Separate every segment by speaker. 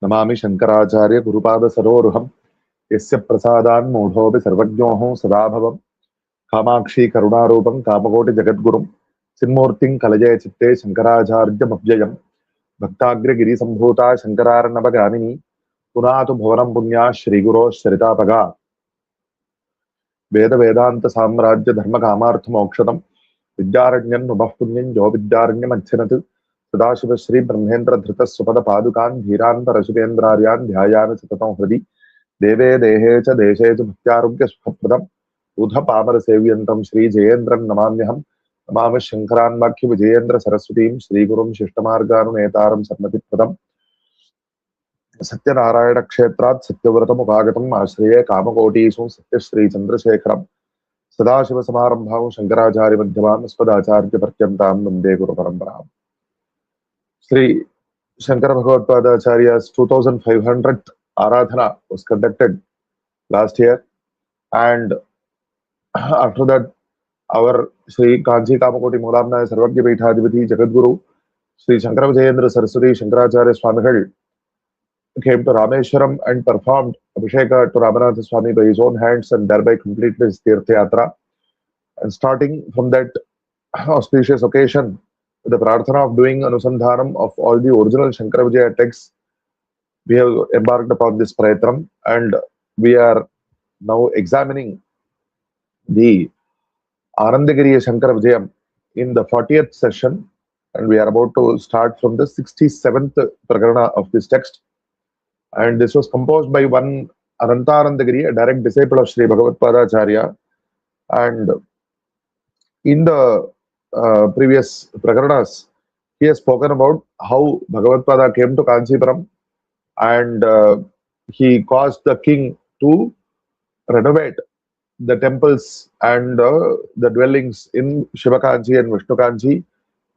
Speaker 1: Namami Shankaracharya Gurupada Saroruham Yasya Prasadan Modhobi Sarvajyoho Sadabhavam Kamakshi Karunarupam Kamakoti Jagadgurum Sinmurting Kalajaya Chitte Shankaracharya Mabjayam Bhaktagri Giri Sambhuta Shankararanabagamini Punatu Bhavanam Punya Shri Guru Sharitapaga Veda Vedanta Samrajya Dharma Kamartha Mokshatam Vidyaranyan Nubah Punyan Jo Vidyaranyam Achinat Sadashiva Shri Brahmendra Dhrita Supada Padukan Dhiran Parasurendraryan Dhyayan Satatam Hridi Deve Dehecha Deshecha Bhaktyarugya Sukhapadam Udha Pamara Sevyantam Shri Jayendran Namamyaham Namama Shankaran Vakhi Vijayendra Saraswatim Shri Gurum Shishtamarganu Netaram Sarnati Pradam Satya Narayana Kshetrat Satyavratam Upagatam Ashriye Kamakotisum Satya Shri Chandrasekharam Sadashiva Samarambhavam Shankaracharya Madhyavam Spadacharya Paryantam Vande Guru Paramparam Shri Shankara Bhagavatpāda Acharya's 2500th Aradhana was conducted last year, and after that our Shri Kanchi Kamakoti Moolamna Sarvagya Peethadipati Jagadguru Shri Shankara Vijayam Saraswati Shankaracharya Swamigal came to Rameshwaram and performed Abhisheka to Ramanatha Swami by his own hands and thereby completed his Tirtha Yatra. And starting from that auspicious occasion, with the prarthana of doing Anusandhanam of all the original Shankara Vijaya texts, we have embarked upon this prayatram, and we are now examining the Anandagiriya Shankara Vijayam in the 40th session, and we are about to start from the 67th prakarana of this text. And this was composed by one Anandagiri, a direct disciple of Shri Bhagavatpāda Acharya. And in the previous prakaranas, he has spoken about how Bhagavatpāda came to Kanchipuram, and he caused the king to renovate the temples and the dwellings in Shivakanchi and Vishnukanchi.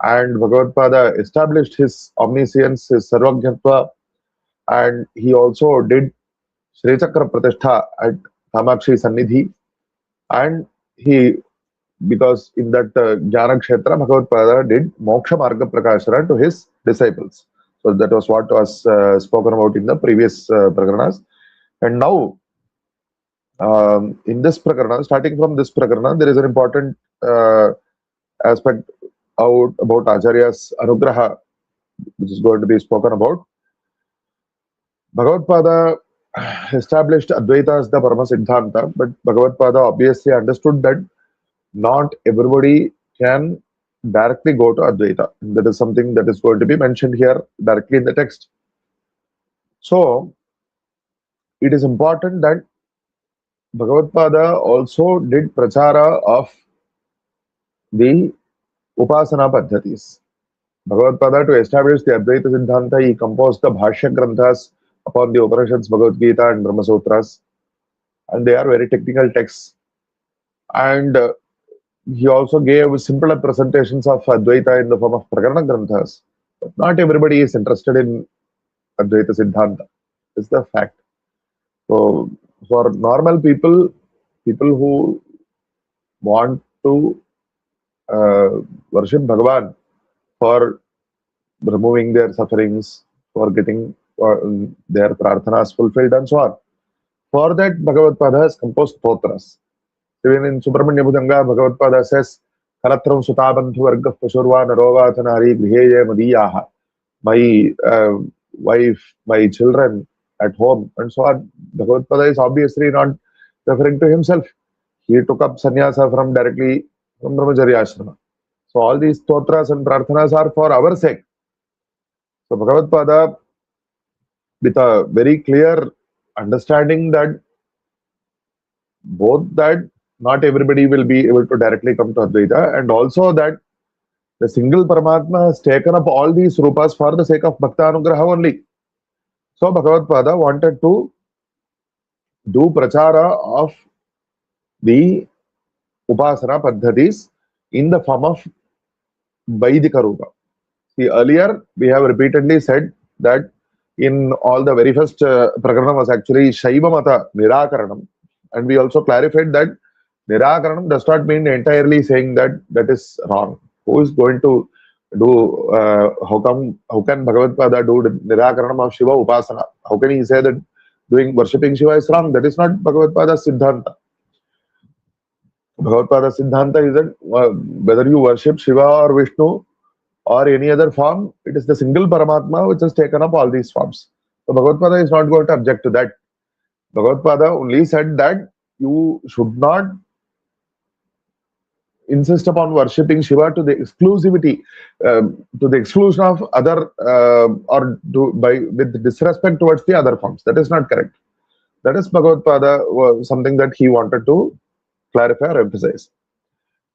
Speaker 1: And Bhagavatpāda established his omniscience, his sarvajñatva, and he also did Shri Chakra Pratishtha at Kamakshi Sannidhi. And he, because in that Jnana Kshetra, Bhagavatpāda did Moksha Marga Prakashana to his disciples. So that was what was spoken about in the previous prakaranas. And now, in this prakarana, starting from this prakarana, there is an important aspect about Acharya's Anugraha, which is going to be spoken about. Bhagavatpāda established Advaita as the Parama Siddhanta, but Bhagavatpāda obviously understood that not everybody can directly go to Advaita. That is something that is going to be mentioned here directly in the text. So, it is important that Bhagavatpāda also did prachara of the Upasana Paddhatis. Bhagavatpāda, to establish the Advaita Siddhanta, he composed the Bhashya Granthas upon the Upanishads, Bhagavad Gita and Brahma Sutras, and they are very technical texts. And he also gave simpler presentations of Advaita in the form of Prakarana Granthas. But not everybody is interested in Advaita Siddhanta. It's the fact. So, for normal people, people who want to worship Bhagavan for removing their sufferings, for getting their prarthanas fulfilled and so on. For that, Bhagavatpāda has composed stotras. Even in Subramanya Bhujanga, Bhagavatpāda says, Karatram Sutabandhu Varga Pashurva Narova Thanari Griheye Madiyaha. My wife, my children at home, and so on. Bhagavatpāda is obviously not referring to himself. He took up sannyasa directly from Brahmacharya Ashrama. So all these stotras and prarthanas are for our sake. So Bhagavatpāda, with a very clear understanding that both that not everybody will be able to directly come to Advaita, and also that the single Paramatma has taken up all these rupas for the sake of Bhakta Anugraha only. So Bhagavatpāda wanted to do prachara of the Upasana Paddhatis in the form of Vaidika Rupa. See, earlier we have repeatedly said that in all the very first prakarana was actually Shaiva Mata Nirakaranam, and we also clarified that Nirakaranam does not mean entirely saying that that is wrong. Who is going to how can Bhagavatpāda do Nirakaranam of Shiva Upasana? How can he say that doing worshipping Shiva is wrong? That is not Bhagavatpāda's Siddhanta. Bhagavatpāda's Siddhanta is that whether you worship Shiva or Vishnu or any other form, it is the single Paramatma which has taken up all these forms. So Bhagavatpāda is not going to object to that. Bhagavatpāda only said that you should not insist upon worshipping Shiva to the exclusivity, to the exclusion of other, or with disrespect towards the other forms. That is not correct. That is Bhagavatpāda, something that he wanted to clarify or emphasize.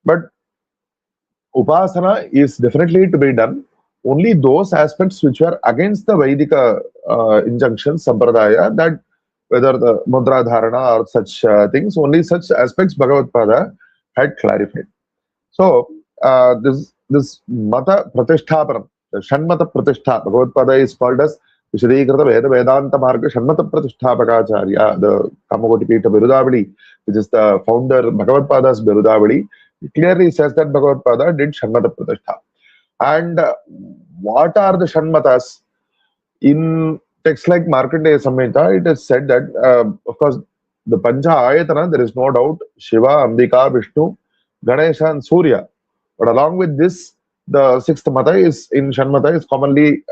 Speaker 1: But Upasana is definitely to be done. Only those aspects which were against the Vedika injunctions, Sampradaya, that whether the Mudra Dharana or such things, only such aspects Bhagavatpāda had clarified. So, this Mata Pratishthapanam, the Shanmata Pratishtha, Bhagavatpāda is called as Vishadīkrita Veda Vedanta Marga Shanmata Pratisthapakacharya, the Kamakoti Pita Birudavali, which is the founder Bhagavatpāda's Birudavali. It clearly says that Bhagavatpāda did Shanmata Pratishtha. And what are the Shanmatas? In texts like Markandeya Samhita, it is said that, of course, the Pancha Ayatana, there is no doubt, Shiva, Ambika, Vishnu, Ganesha and Surya. But along with this, the sixth mata is in Shanmata is commonly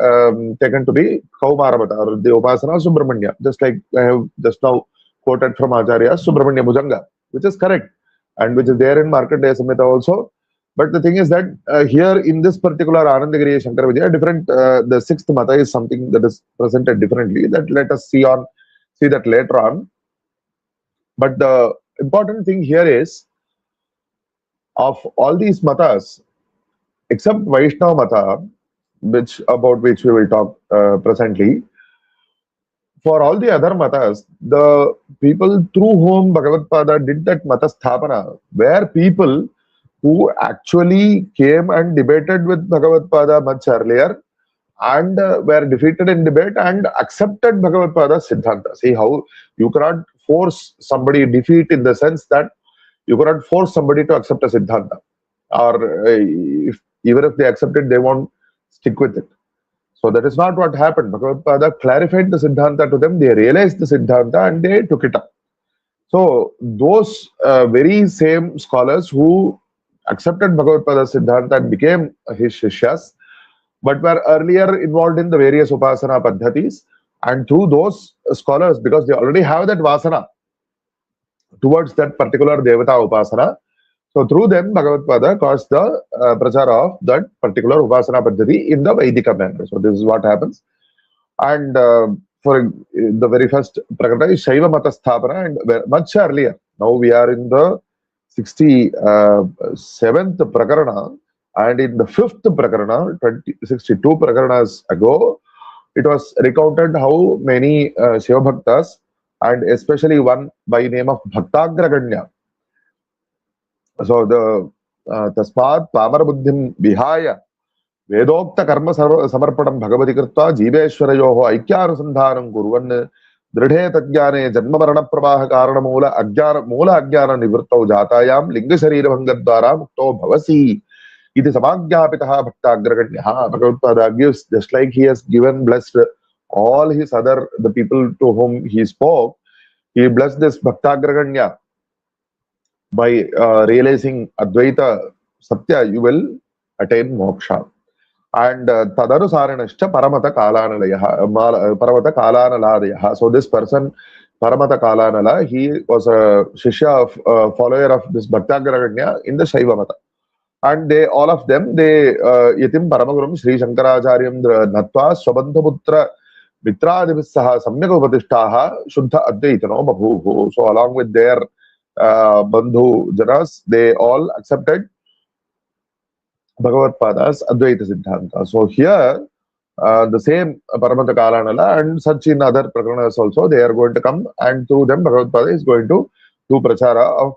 Speaker 1: taken to be Kaumara Mata or the Upasana Subramanya, just like I have just now quoted from Acharya Subramanya Bhujanga, which is correct and which is there in Markandeya Samhita also. But the thing is that here in this particular Anandagiriya Shankara Vijayam, different, the sixth mata is something that is presented differently. That let us see that later on. But the important thing here is, of all these matas, except Vaishnava mata, about which we will talk presently, for all the other matas, the people through whom Bhagavatpāda did that mata sthapana were people who actually came and debated with Bhagavatpāda much earlier and were defeated in debate and accepted Bhagavatpāda's Siddhanta. See how you cannot force somebody, defeat in the sense that you cannot force somebody to accept a Siddhanta. Or even if they accept it, they won't stick with it. So that is not what happened. Bhagavatpāda clarified the Siddhanta to them, they realized the Siddhanta and they took it up. So those very same scholars who accepted Bhagavatpāda's Siddhanta and became his Shishyas, but were earlier involved in the various Upasana Paddhatis, and through those scholars, because they already have that Vasana towards that particular Devata Upasana, so through them Bhagavatpāda caused the prachara of that particular Upasana Paddhati in the Vedika manner. So this is what happens. And for the very first Prakarana is Shaiva Mata Sthapana, and much earlier. Now we are in the 67th Prakarana, and in the 5th Prakarana, 62 Prakaranas ago, it was recounted how many Shiva Bhaktas, and especially one by name of Bhaktagraganya. So the Tasmat Pamara Buddhim Vihaya Vedokta Karma Samarpadam Bhagavati Kirtva Jiveshwarayoho Aikyarasandhanam Kurvan Dridhe Tajjane Janmavarana Prabaha Karana Mula Ajnana Nivrittau Jatayam Linga Sharira Bhangadvara Mukto Bhavasi. It is Samagyapitaha Bhaktagraganya. Bhagavatpāda gives, just like he has given, blessed all his other, the people to whom he spoke, he blessed this Bhaktagraganya by realizing Advaita Satya, you will attain moksha. And Tadanusaranascha Paramata Kalanalayaha. So this person, Paramata Kalanala, he was a Shishya of follower of this Bhaktagraganya in the Shaiva Mata. And they, all of them, they Yatim Paramagurum Shri Shankaracharyam Natva Swabandhaputra Mitradivisaha Samyakopatishtaha Shuddha Advaitano Babhuhu. So along with their Bandhu Janas, they all accepted Bhagavatpāda's Advaita Siddhanta. So here, the same Paramata Kalanala and such in other Prakaranas also, they are going to come, and through them Bhagavatpāda is going to do prachara of,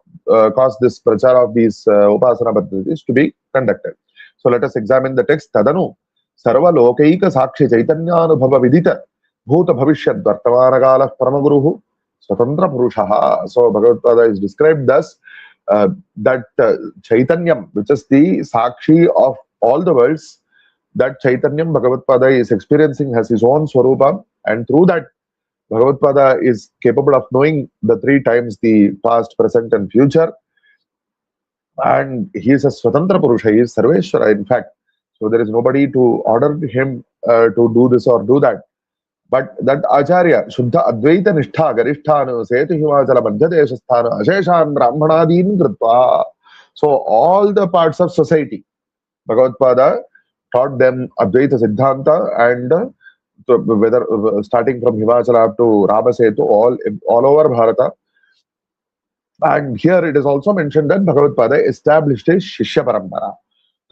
Speaker 1: cause this prachara of these Upasana Paddhatis to be conducted. So let us examine the text. Tadanu Sarva Lokaika Sakshi Chaitanya-nubhava Vidita Bhuta Bhavishyad Vartamanakala Paramaguruhu Swatantra Purushaha. So Bhagavatpāda is described thus, that Chaitanyam, which is the Sakshi of all the worlds, that Chaitanyam Bhagavatpāda is experiencing as his own Swarupa, and through that Bhagavatpāda is capable of knowing the three times, the past, present and future. And he is a Swatantra Purusha, he is Sarveshwara in fact. So there is nobody to order him to do this or do that. But that Acharya, Shuddha Advaita Nishtha, Garishthan, Setu Himachala, Madhyadeshasthana, Asheshan, Brahmanadin Kritva. So all the parts of society, Bhagavatpāda taught them Advaita Siddhanta, and whether starting from Himachala up to Ramasetu, all over Bharata. And here it is also mentioned that Bhagavatpāda established a Shishya Parampara.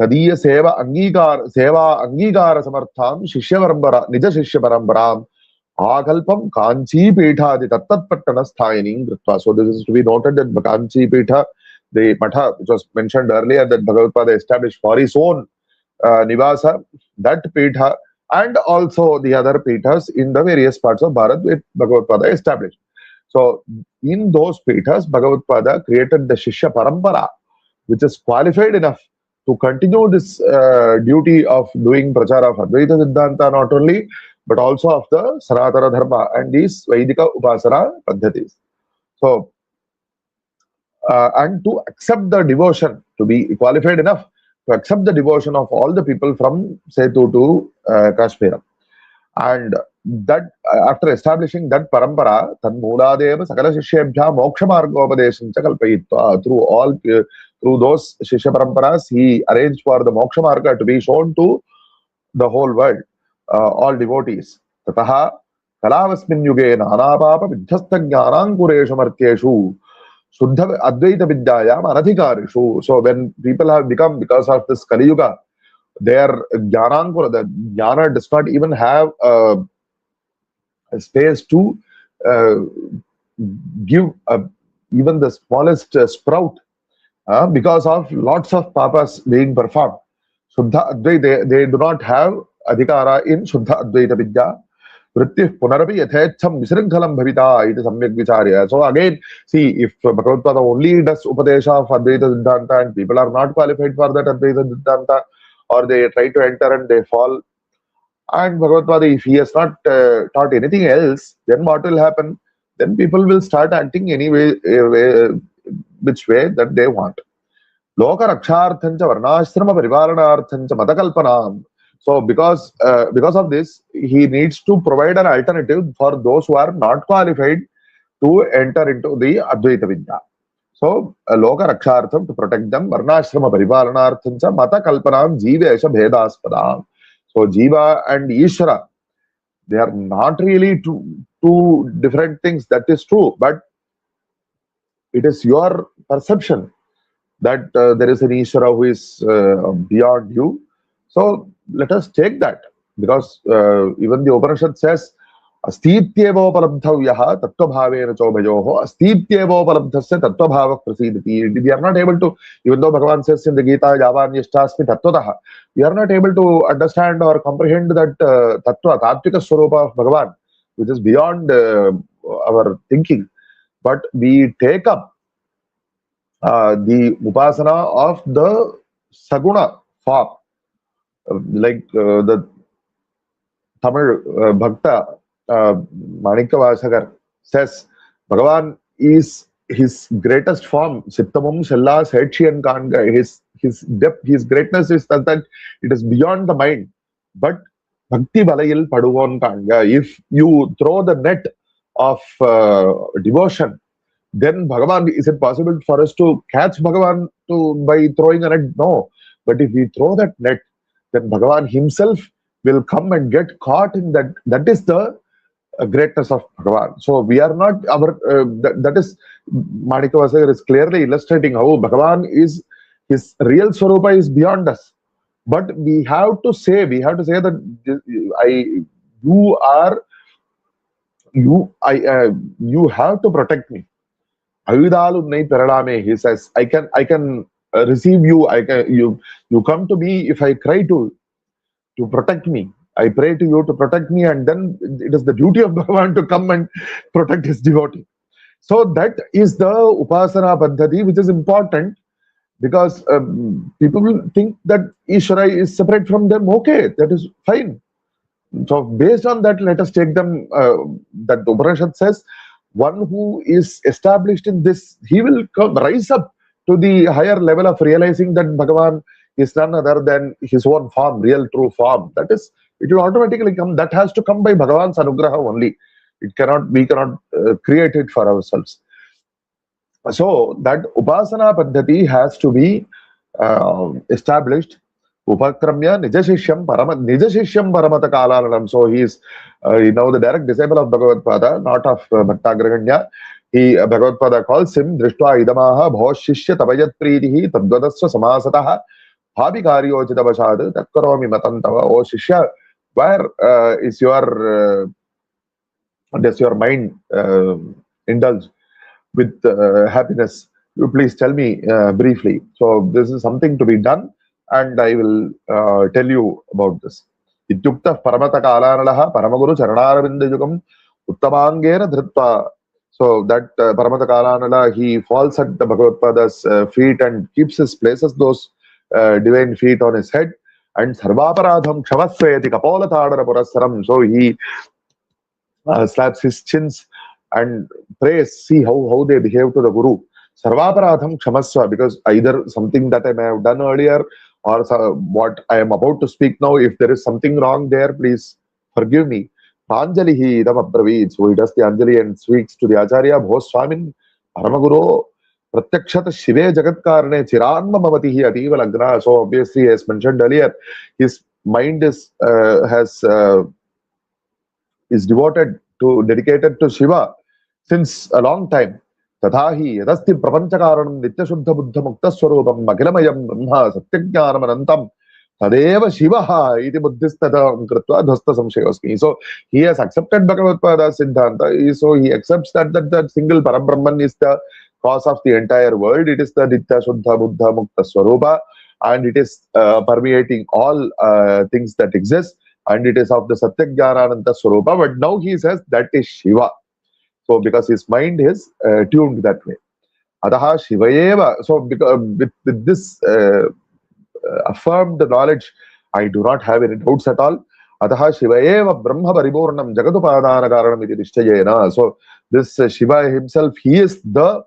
Speaker 1: Tadiya Seva Angigara Samartham Shishya Parampara, Nija Shishya Paramparam, Akalpam Kanchi Pitha, the Tattat Pattana Sthayini Kritva. So this is to be noted that Kanchi Pitha, the Matha, which was mentioned earlier, that Bhagavatpāda established for his own Nivasa, that Pitha, and also the other Pithas in the various parts of Bharat, which Bhagavatpāda established. So in those Pithas, Bhagavatpāda created the Shishya Parampara, which is qualified enough to continue this duty of doing prachara of Advaita Siddhanta not only, but also of the Sanatana Dharma and these Vaidika Upasana Paddhatis. So, and to accept the devotion, to be qualified enough to accept the devotion of all the people from Setu to Kashmir. And that after establishing that parampara, Tanmuladeva Sakala Shishyabhya Moksha Margopadesham Chakalpayitva, through those Shishya Paramparas, he arranged for the Moksha Marga to be shown to the whole world, all devotees. Tataha Kalavasmin Yuge Nanapapa Vidhasta Jnanankureshu Martyeshu Shuddha Advaita Vidyayam Anadhikarishu. So when people have become, because of this Kali Yuga, their Jnanankura, the Jnana does not even have a space to give even the smallest sprout, because of lots of papas being performed. Shuddha Advaita, they do not have adhikara in Shuddha Advaita Vidya. Vritti Punarapi Yathecham Visrinkhalam Bhavita, it is Samyak Vicharya. So again, see, if Bhagavatpāda only does Upadesha of Advaita Siddhanta and people are not qualified for that Advaita Siddhanta, or they try to enter and they fall, and Bhagavatpāda, if he has not taught anything else, then what will happen? Then people will start acting any way, which way that they want. Loka Raksharthancha Varnashrama Parivaranarthancha Matakalpanam. So because of this, he needs to provide an alternative for those who are not qualified to enter into the Advaita Vidya. So Loka Rakshartham, to protect them, Varnashrama Parivaranarthancha Matakalpanam Jivesha Bhedaspadam. So Jiva and Ishvara, they are not really two different things. That is true, but it is your perception that there is an Ishvara who is beyond you. So let us take that, because even the Upanishad says, Asthityevopalabdhavyaha tattvabhavena chobhayoho asthityevopalabdhasya tattvabhavak prasidati. We are not able to, even though Bhagavan says in the Gita, Yavanyashtasmi tattvataha, we are not able to understand or comprehend that tattva, tattvika swarupa of Bhagavan, which is beyond our thinking. But we take up the upasana of the saguna form, like the Tamil Bhakta Manikya Vasagar says, Bhagavan is his greatest form. Sittamam Shalla Setchian Kanga. His depth, his greatness is that it is beyond the mind. But Bhakti Balayil Paduvon Kanga. If you throw the net of devotion, then Bhagavan, is it possible for us to catch Bhagavan by throwing a net? No. But if we throw that net, then Bhagavan himself will come and get caught in that. That is the greatness of Bhagavan. So we are not our, that is, Manikya Vasagar is clearly illustrating how Bhagavan is, his real Swarupa is beyond us. But we have to say that you have to protect me. Avidalumnai Peradame, he says, I can receive you, you come to me if I cry to protect me. I pray to you to protect me, and then it is the duty of Bhagavan to come and protect his devotee. So that is the Upasana Paddhati, which is important, because people will think that Ishvara is separate from them. Okay, that is fine. So based on that, let us take them, that Upanishad says, one who is established in this, he will rise up to the higher level of realizing that Bhagavan is none other than his own form, real true form. That is, it will automatically come. That has to come by Bhagavan's anugraha only. It cannot, we cannot create it for ourselves. So that Upasana Paddhati has to be established. Upakramya Nijashishyam Paramata Kalaranam. So he is now the direct disciple of Bhagavatpāda, not of Bhattagrahanya. Bhagavatpāda calls him Drishtva Idamaha Bhoshishya Tabayat Pritihi Tadvadasya Samasataha Bhabi Karyochita Vashad Tatkaromi Matantava. Oh Shishya, where is your does your mind indulge with happiness? You please tell me briefly. So this is something to be done, and I will tell you about this. Ityukta paramata kalanalaha paramaguru charanarabindayukam uttamangera dhritva. So that paramata kalanala, he falls at the Bhagavatpada's feet and places those divine feet on his head. And sarvaparadham kshamasvayati kapolatadara purasaram. So he slaps his chins and prays. See how they behave to the Guru. Sarvaparadham kshamasva, because either something that I may have done earlier or what I am about to speak now, if there is something wrong there, please forgive me. Pranjalihi idam abravit. So he does the Anjali and speaks to the Acharya, Bho Swamin Paramaguru Pratyakshata Shive Jagatkarne Chiranma Mavatihi Ativa Lagna. So obviously, as mentioned earlier, his mind is devoted to, dedicated to Shiva since a long time. Tathahi yadasti prapanchakaranam nityashuddha buddha mukta swarupam akhilamayam brahma satyajnanam anantam tadeva shivaha iti buddhistata kritva dhasta samshayosmi. So he has accepted Bhagavatpāda Siddhanta. So he accepts that single Parabrahman is the cause of the entire world. It is the nityashuddha buddha mukta swarupa, and it is permeating all things that exist. And it is of the Satyajnananta Swarupa, but now he says that is Shiva. So because his mind is tuned that way. Adaha Shivayeva. So because with this affirmed knowledge, I do not have any doubts at all. Adaha Shivayeva Brahma Pariburnam Jagatupadana Karanam iti Nishtayena. So this Shiva himself, he is the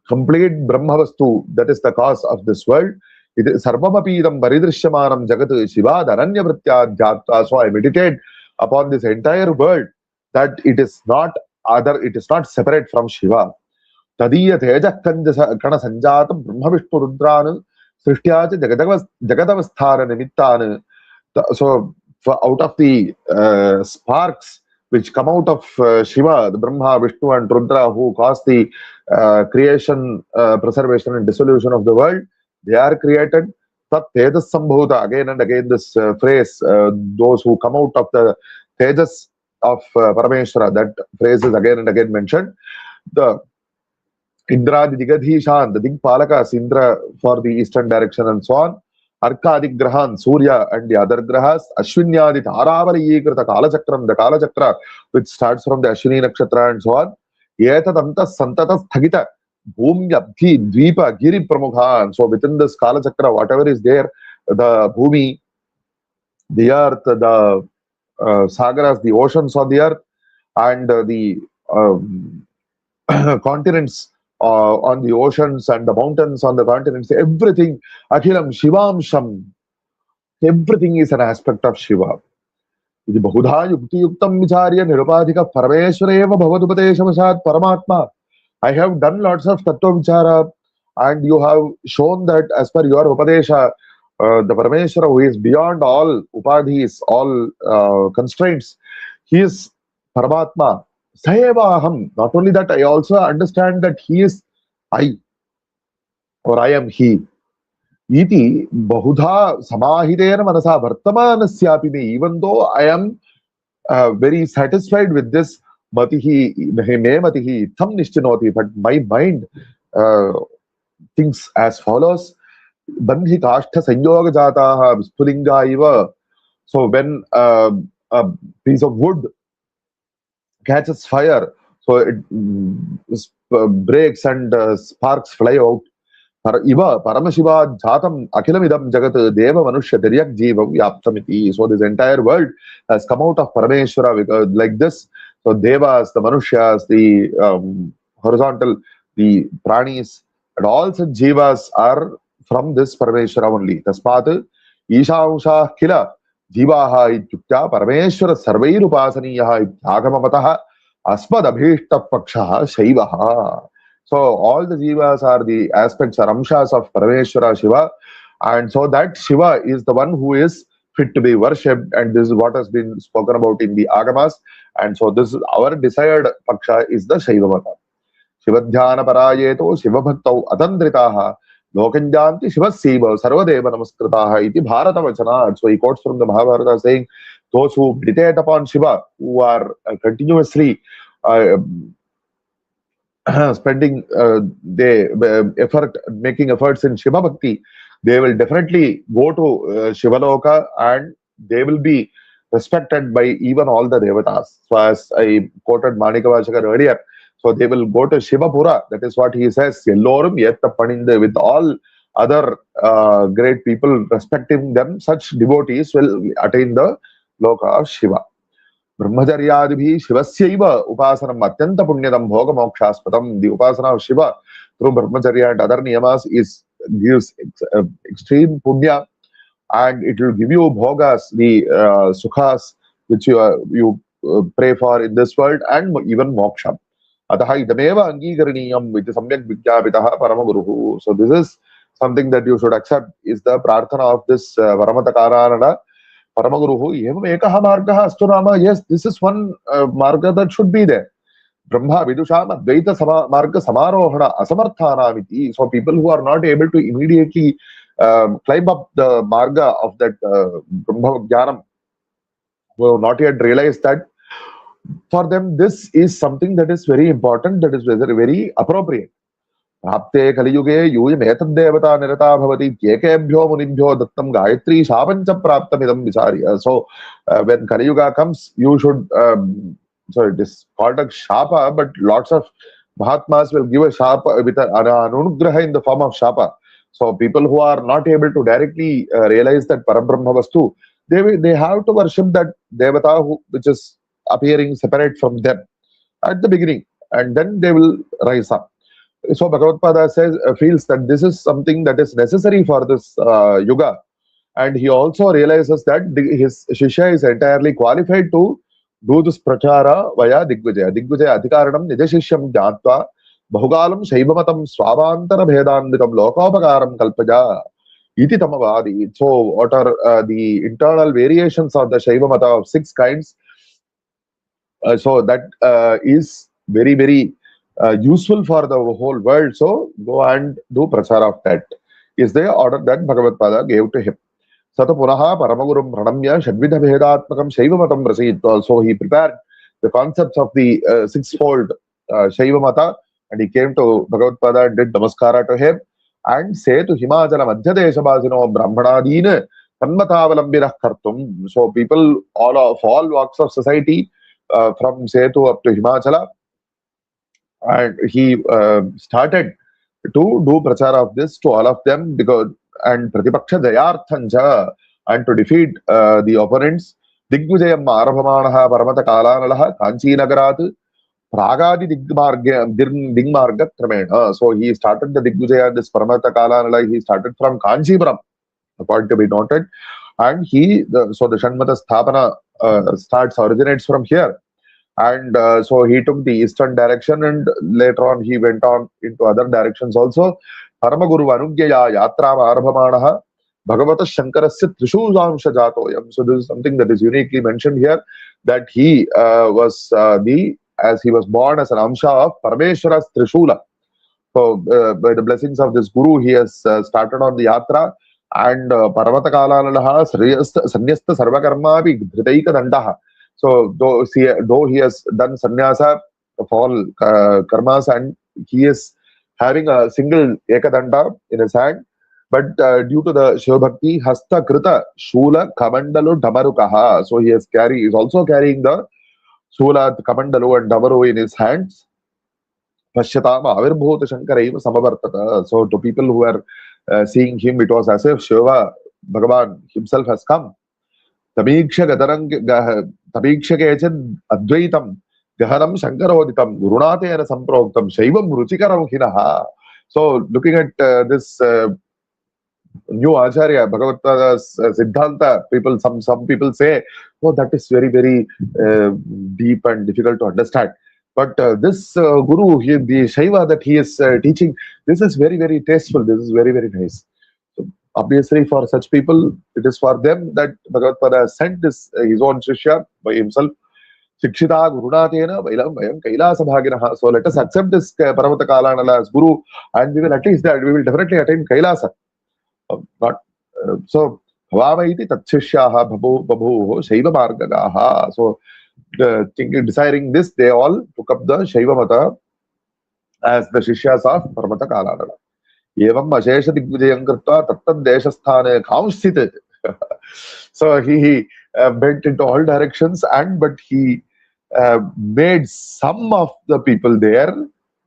Speaker 1: complete Brahmavastu, that is the cause of this world. It is sarvamapidam paridrishyamanam jagat shiva dharanya vritya dhyatva. So I meditate upon this entire world, that it is not other, it is not separate from Shiva. Tadiya teja kana sanjatam brahma vishnu rudran srishtyacha jagatavasthara nimittan. So out of the sparks which come out of Shiva, the Brahma, Vishnu and Rudra, who cause the creation, preservation and dissolution of the world, they are created. Tat Tejas Sambhuta, again and again this phrase, those who come out of the Tejas of Parameshwara, that phrase is again and again mentioned. The Indra, the Digadhishan, the Digpalakas, Indra for the eastern direction and so on. Arkadi Grahan, Surya and the other Grahas, Ashwinyadi Taravali Krita Kalachakram, the Kalachakra, which starts from the Ashwini Nakshatra and so on. Yeta Tanta Santata Thagita. Bhumi, Abhi, Dvipa, Giri Pramukhan. So within this Kala Chakra, whatever is there, the Bhumi, the earth, the Sagaras, the oceans on the earth, and the continents on the oceans and the mountains on the continents, everything, Akhilam Shivam Sham, everything is an aspect of Shiva. Iti Bahudha Yukti Yuktam Vicharya Nirupadhika Parameshwareva Bhavadupateshamashat Paramatma. I have done lots of Tattva Vichara, and you have shown that as per your Upadesha, the Parameshwara, who is beyond all Upadhis, all constraints, he is Paramatma. Sayevaham. Not only that, I also understand that he is I, or I am he. Iti Bahudha Samahidena Manasa Vartamanasyapime. Even though I am very satisfied with this, Matihi, me Matihi, Tham Nishchinoti, but my mind thinks as follows. Bandhi Kashtha Sanyoga Jataha Vispulinga Iva. So when a piece of wood catches fire, so it breaks and sparks fly out. Iva Paramashiva Jatam Akilamidam Jagat Deva Manusha Diryak Jiva Yaptamiti. So this entire world has come out of Parameshwara because like this. So Devas, the Manushas, the horizontal, the Pranis, and all such Jivas are from this Parameshwara only. Tasmat Ishausha Kila Jivaha Ityukta Parameshwara Sarvair Upasaniyaha Ityagamatah Asmad Abhishta Pakshaha Shaivaha. So all the jivas are the aspects or amshas of Parameshwara Shiva, and so that Shiva is the one who is fit to be worshipped, and this is what has been spoken about in the Agamas, and so this is our desired paksha is the Shaiva Mata. Shivadhyana parayeto Shiva bhaktau atandritaha lokanjanti Shivasyiva sarvadeva namaskritaha iti Bharata vachana. So he quotes from the Mahabharata saying, those who meditate upon Shiva, who are continuously spending the effort, making efforts in Shiva Bhakti, they will definitely go to Shivaloka and they will be respected by even all the Devatas. So as I quoted Manikavachakar earlier, so they will go to Shivapura. That is what he says. Yellorum yetta paninde, with all other great people respecting them, such devotees will attain the Loka of Shiva. Brahmacharyadibhi Shivasyaiva Upasanam Atyanta Punyadam Bhoga Mokshaspadam. The Upasana of Shiva through Brahmacharya and other niyamas gives extreme punya, and it will give you bhogas, the sukhas which you pray for in this world, and even moksha. Ataha idameva angigaraniyam with samyak vidyapitaha paramaguruhu. So this is something that you should accept, is the prarthana of this Paramatakarana Paramaguruhu. Evam ekaha margaha astu nama. Yes, this is one marga that should be there. Brahma Vidusham Advaita Marga Samarohana Asamarthanamiti. So people who are not able to immediately climb up the marga of that Brahma Jnanam, who have not yet realized that, for them this is something that is very important, that is very, very appropriate. Prapte Kaliyuge Yuyam Etadevata Nirata Bhavati Kyekebhyo Munibhyo Dattam Gayatri Shapancha Praptamidam Vicharya. So when Kaliyuga comes, you should so it is called a shapa, but lots of Mahatmas will give a shapa with an anugraha in the form of shapa. So people who are not able to directly realize that Parabrahma Vastu, they have to worship that Devata which is appearing separate from them at the beginning, and then they will rise up. So Bhagavatpāda says, feels that this is something that is necessary for this yuga, and he also realizes that his Shishya is entirely qualified to do this prachara via Digvijaya. Digvijaya adhikaranam nijashishyam jnatva bahugalam shaivamatam swavantara bhedanvikam lokopakaram kalpaja iti tamavadi. So what are the internal variations of the Shaivamata of 6 kinds? So that is very, very useful for the whole world. So go and do prachara of that, is the order that Bhagavatpāda gave to him. Sata Punaha Paramagurum Pranamya Shadvidha Bhedatmakam Shaivamatam Prasit. So he prepared the concepts of the 6-fold Shaivamata, and he came to Bhagavatpāda and did namaskara to him and say to Himachala Madhyadeshabhasino Brahmanadina Tanmathavalambirah Kartum. So people of all walks of society, from Setu up to Himachala, and he started to do prachara of this to all of them, because and Pratipaksha Jayarthanja, and to defeat the opponents. Digvijayam Arabhamanaha Paramata Kalanalaha Kanchi Nagarat Pragadi Digmarga Kramena. So he started the Digvijaya, this Paramata Kalanala, he started from Kanchipuram, a point to be noted, and so the Shanmata Sthapana originates from here. And so he took the eastern direction, and later on he went on into other directions also. Paramaguru Anugyaya Yatra Arabhamanaha Bhagavata Shankarasya Trishushamsha Jatoyam. So this is something that is uniquely mentioned here, that he was as he was born as an Amsha of Parameshwara's Trishula. So by the blessings of this Guru, he has started on the Yatra, and Paramata Kalanalaha Sanyasta Sarvakarma Dhritaika Dandaha. So though he has done sannyasa of all karmas, and he is having a single ekadanda in his hand, but due to the Shiva Bhakti, Hasta Krita Shula Kamandalu Damarukaha. So he is also carrying the Shula, Kamandalu and Damaru in his hands. Pashyatam avirbhuta Shankaraiva samavartata. So to people who are seeing him, it was as if Shiva, Bhagavan himself has come. Tabiksha kechan advaitam gahanam shankarodhitam gurunatena samproktam shaivam ruchikaram hinaha. So looking at this new Acharya, Bhagavatpāda's Siddhanta, some people say, oh, that is very, very deep and difficult to understand. But this Guru, the Shaiva that he is teaching, this is very, very tasteful. This is very, very nice. So obviously, for such people, it is for them that Bhagavatpāda has sent this his own Shishya by himself. Shikshita Gurunatena Vailam Vayam Kailasa Bhaginaha. So let us accept this Paramata Kalanala as Guru, and we will at least that we will definitely attain Kailasa. Not so Bhavamaiti Tatshishyaha Babhu Shaiva Margagaha. So deciding this, they all took up the Shaiva Mata as the Shishyas of Paramata Kalanala. Evam Ashesha Digvijayam Kartva Tattam Deshasthane Kaunshthit. So he went into all directions, but he made some of the people there.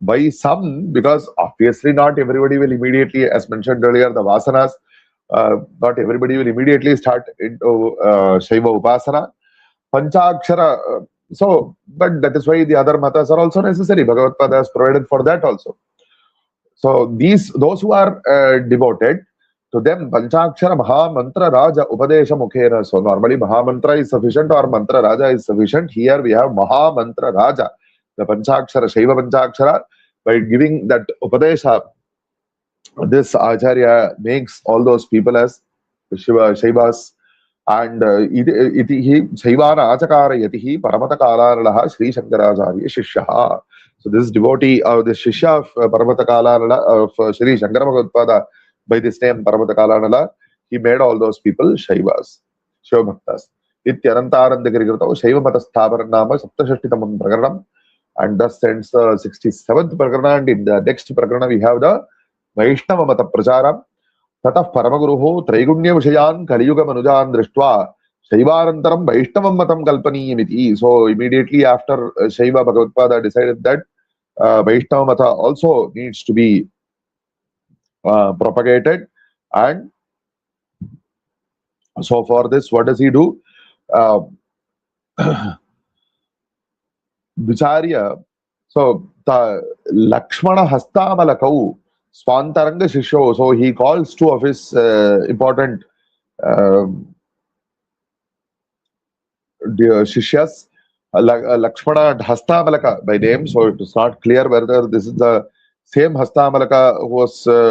Speaker 1: By some, because obviously not everybody will immediately, as mentioned earlier, the vasanas, not everybody will immediately start into Shaiva Upasana. Panchakshara, so, but that is why the other matas are also necessary. Bhagavatpāda has provided for that also. So those who are devoted, to them, Panchakshara Maha Mantra Raja Upadesha Mukhena. So normally Maha Mantra is sufficient or Mantra Raja is sufficient. Here we have Maha Mantra Raja. The Panchakshara, Shaiva Panchakshara, by giving that Upadesha, this Acharya makes all those people as Shaivas, and itihi Shaivana Achakara Yatihi Paramata Kalaralaha Shri Shankaracharya Shishyaha. So this devotee, this Shishya of Paramata Kalarala, of Shri Shankara Bhagavatpāda, by this name Paramata Kalarala, he made all those people Shaivas, Shiva Bhaktas. Anandagiri Shaiva Mata Sthavar Nama Saptashashtitamam Prakaranam. And thus ends the 67th Prakarana, and in the next Prakarana we have the Vaishnava Mata Pracharam. Tatah Paramaguruho Traigunya Vishayan Kaliyuga Manujan Drishtva Shaivarantaram Vaishnavam Matam Kalpaniyamiti. So immediately after Shaiva, Bhagavatpāda decided that Vaishnava Mata also needs to be propagated. And so for this, what does he do? Vicharya, so the Lakshmana Hastamalakau Swantaranga Shisho. So he calls two of his important Shishyas, Lakshmana and Hastamalaka by name. So it is not clear whether this is the same Hastamalaka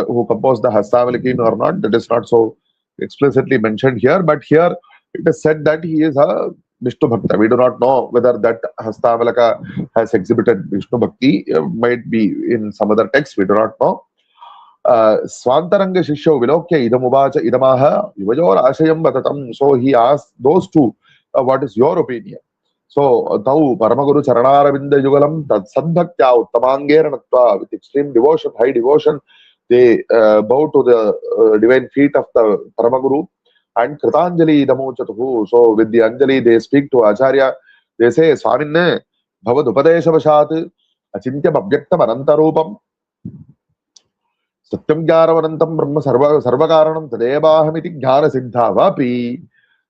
Speaker 1: who composed the Hastamalakim or not. That is not so explicitly mentioned here, but here it is said that he is a Vishnu Bhakta. We do not know whether that Hastamalaka has exhibited Vishnu Bhakti. Might be in some other text, we do not know. Swantaranga Shishyo Vilokya Idamubacha Idamaha Yuvajor Ashayam Batatam. So he asked those two, what is your opinion? So Tau Paramaguru Charanaravinda Yugalam Tad Sadbhaktya Uttamangeranatva, with extreme devotion, high devotion, they bow to the divine feet of the Paramaguru. And Kritanjali Damochatuhu. So with the Anjali, they speak to Acharya. They say, Swaminne, Bhavad Upadesha Vashat, Achintyam Abhyaktam Anantarupam, Satyam Gyanavanantam Brahma Sarvakaranam Tadevahamiti Jnana Siddha Vapi.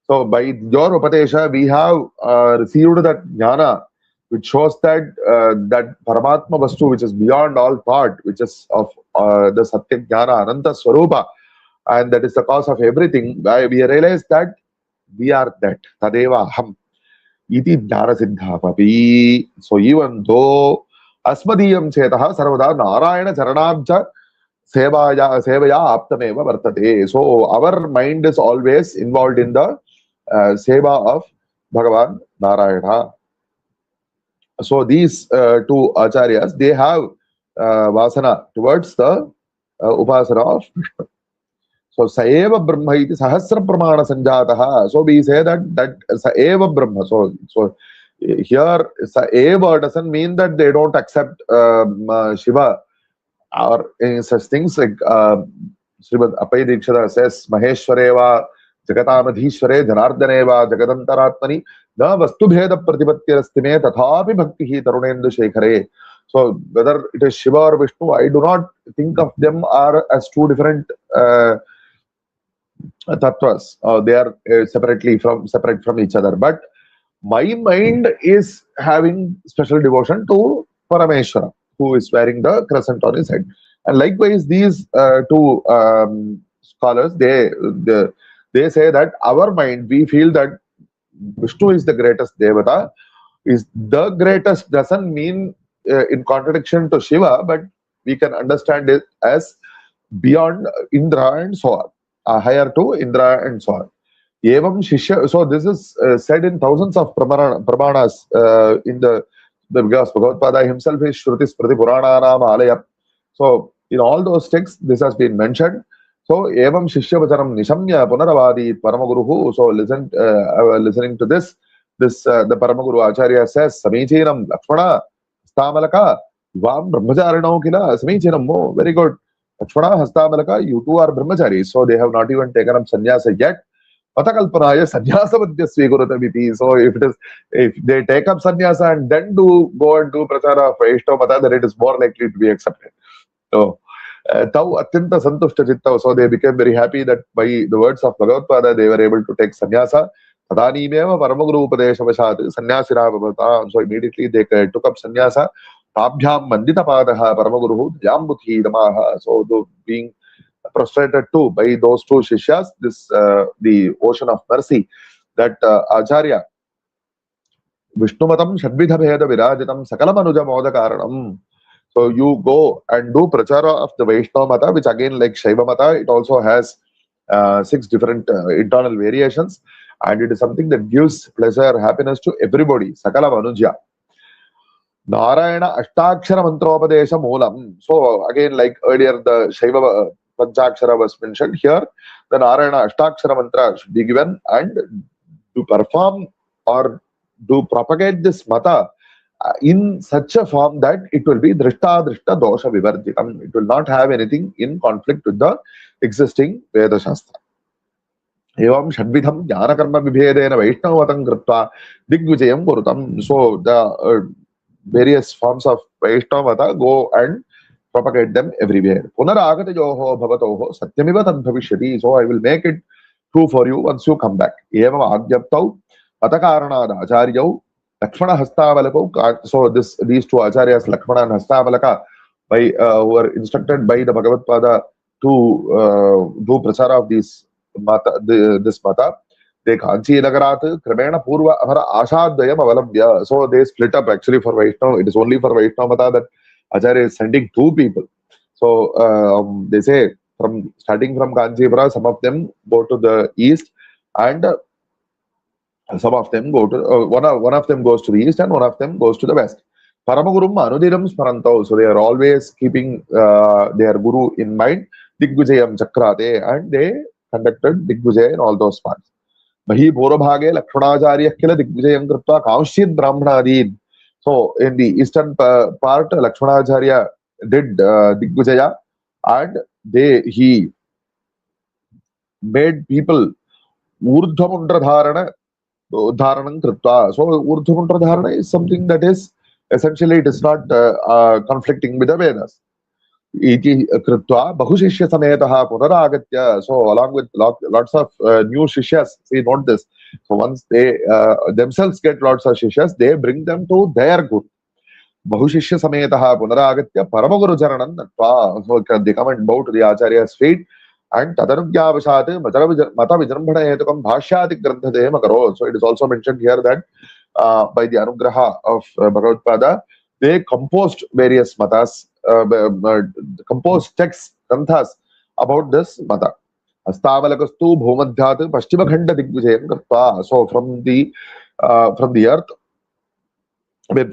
Speaker 1: So by your Upadesha, we have received that Jnana, which shows that that Paramatma Vastu, which is beyond all thought, which is of the Satya Jnana Ananta Swarupa. And that is the cause of everything. We realize that we are that. Tadeva Ham. Iti Jnana Siddha Papi. So even though Asmadiyam Chetaha Sarvada Narayana Charanabja Sevaya Aptameva Vartate. So our mind is always involved in the Seva of Bhagavan Narayana. So these two Acharyas, they have Vasana towards the Upasana of Vishnu. So Saeva Brahma iti Sahasra Pramana Sanjataha. So we say that Saeva Brahma. So here Saeva doesn't mean that they don't accept Shiva or any such things, like Srimad Apaya Dikshara says Maheshwareva Jagatamadhishware Janardaneva Jagadantaratmani Na Vastu Bheda Pratipattirastime Tathapi Bhaktihi Tarunendu Shekhare. So whether it is Shiva or Vishnu, I do not think of them are as two different tattvas. They are separate from each other. But my mind is having special devotion to Parameshwara, who is wearing the crescent on his head. And likewise, these two scholars, they say that our mind, we feel that Vishnu is the greatest Devata. Is the greatest doesn't mean in contradiction to Shiva, but we can understand it as beyond Indra and so on, higher to Indra and so on. Evam Shishya, so this is said in thousands of Pramanas in because Bhagavatpāda himself is Shruti Smriti Purananam Alaya. So in all those texts, this has been mentioned. So Evam Shishya Vacharam Nishamya Punaravadi Paramaguruhu. So listening to this, the Paramaguru Acharya says, Samichinam Lakshmana Hastamalaka Vam Brahmacharino Kila Samichinam. Oh, very good. Lakshmana Hastamalaka, you two are Brahmacharis. So they have not even taken up sannyasa yet. Patakalpanaya sannyasa madhya svikurata. So if they take up sannyasa and then go and do prachara of Vaishnava Mata, then it is more likely to be accepted. So Tau Atyanta Santushta Chitta. So they became very happy that by the words of Bhagavatpāda they were able to take sannyasa. Tadanimeva Paramaguru Upadesha Vashat Sannyasira Bhavata. So immediately they took up sannyasa. Tabhyam Mandita Padaha Paramaguru Jambuthi Damaha. So being prostrated to by those two Shishyas, this the ocean of mercy that Acharya Vishnumatam Shadvidha Bheda Virajitam Sakala Moda Karanam. So you go and do prachara of the Vaishnava Mata, which again, like Shaiva Mata, it also has 6 different internal variations, and it is something that gives pleasure, happiness to everybody. Sakala Manujya. Narayana Ashtakshara Mantropadesha Moolam. So again, like earlier, the Shaiva Panchakshara was mentioned here. The Narayana Ashtakshara Mantra should be given, and to perform or to propagate this Mata in such a form that it will be Drishta Dosha Vivarjitam. It will not have anything in conflict with the existing Veda Shastra. Evam Shadvidham Jnana Karma Vibhedena Vaishnavatam Kritva Digvijayam Kurutam. So the various forms of Vaishnavata go and propagate them everywhere. Punaragata Yoho Bhavatoho Satyamiva Tad Bhavishyati. So I will make it true for you once you come back. Evam Agyaptau Patakaranada Acharyau Lakshmana Hastavalakau. So these two Acharyas, Lakshmana and Hastavalaka, were instructed by the Bhagavatpāda to do prasara of this Mata. They Kanchi Nagarat, Kramena Purva Amara Ashadayam Avalambya. So they split up actually for Vaishnava. It is only for Vaishnava Mata that Acharya is sending 2 people. So they say starting from Kanchipura, some of them go to the east, and some of them go to one of them goes to the east, and one of them goes to the west. Paramagurum Anudiram Smaranto. So they are always keeping their guru in mind. Digvijayam Chakrate, and they conducted Digvijay in all those parts. Mahi Bhorabhage Lakshmanacharya Kila Digvijayam Kripta Kamshid Brahmanadin. So in the eastern part, Lakshmanacharya did Digvijaya, and he made people Urdhvamundra Dharanam Kripta. So Urdhvamundra Dharana is something that is essentially, it is not conflicting with the Vedas. Iti Kripta Bahushishya Sametaha Punaragatya. So along with lots of new Shishyas, see, note this. So once they themselves get lots of Shishyas, they bring them to their Guru. Bahushishya Sametaha Punaragatya Paramaguru Charanam Natva. So they come and bow to the Acharya's feet. And Tadarvyavashat Mata Vijrambhana Hetukam Bhashyati Granthadehe Makaro. So it is also mentioned here that by the Anugraha of Bhagavatpāda, they composed various matas, composed texts, granthas about this mata. Astavalakastu Bhumadhyat Pashchimakhanda Digvijayam Kartva. So from the earth,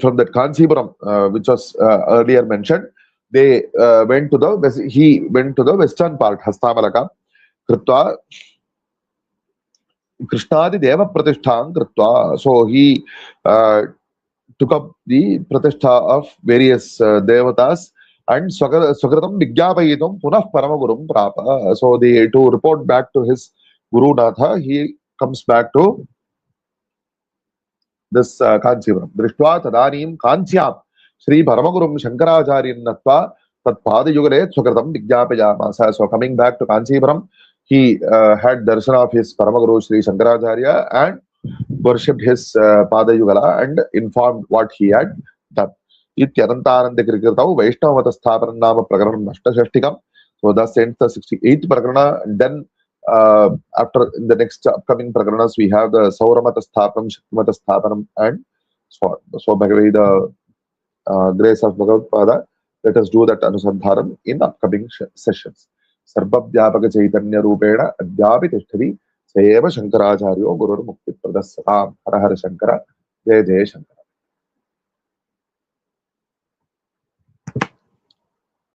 Speaker 1: from that Kanchipuram, which was earlier mentioned, they went to the western part, Hastavalaka, Kripta, Krishnadi Deva Pratishthan Kripta. So he took up the pratishtha of various devatas, and Swagatam Vigyapayitam Punah Paramagurum Prapa. So to report back to his Guru Natha, he comes back to this Kanchipuram. Drishtva Tadanim Kanchiyam Shri Paramagurum Shankaracharyan Natva Tat Padayugale Sukritam Vigyapayamasa. So coming back to Kanchipuram, he had darshan of his Paramaguru Shri Shankaracharya and worshipped his Padayugala and informed what he had done. Anandagiri Vaishnava Sthapanam Nama Prakaranam Ashtashashtikam. So thus ends the 68th Prakarana, and then after in the next upcoming Prakaranas we have the Sauramata Sthapanam, Shaktimata Sthapanam, and so on. So by the grace of Bhagavatpāda, let us do that Anusandharam in upcoming sessions. Sarva Vyapaka Chaitanya Rupena Adhyapi Tishthavi Sayeva Shankaracharyo Gurur Mukti Pradassatam. Hara Hara Shankara, Jai Jai Shankara.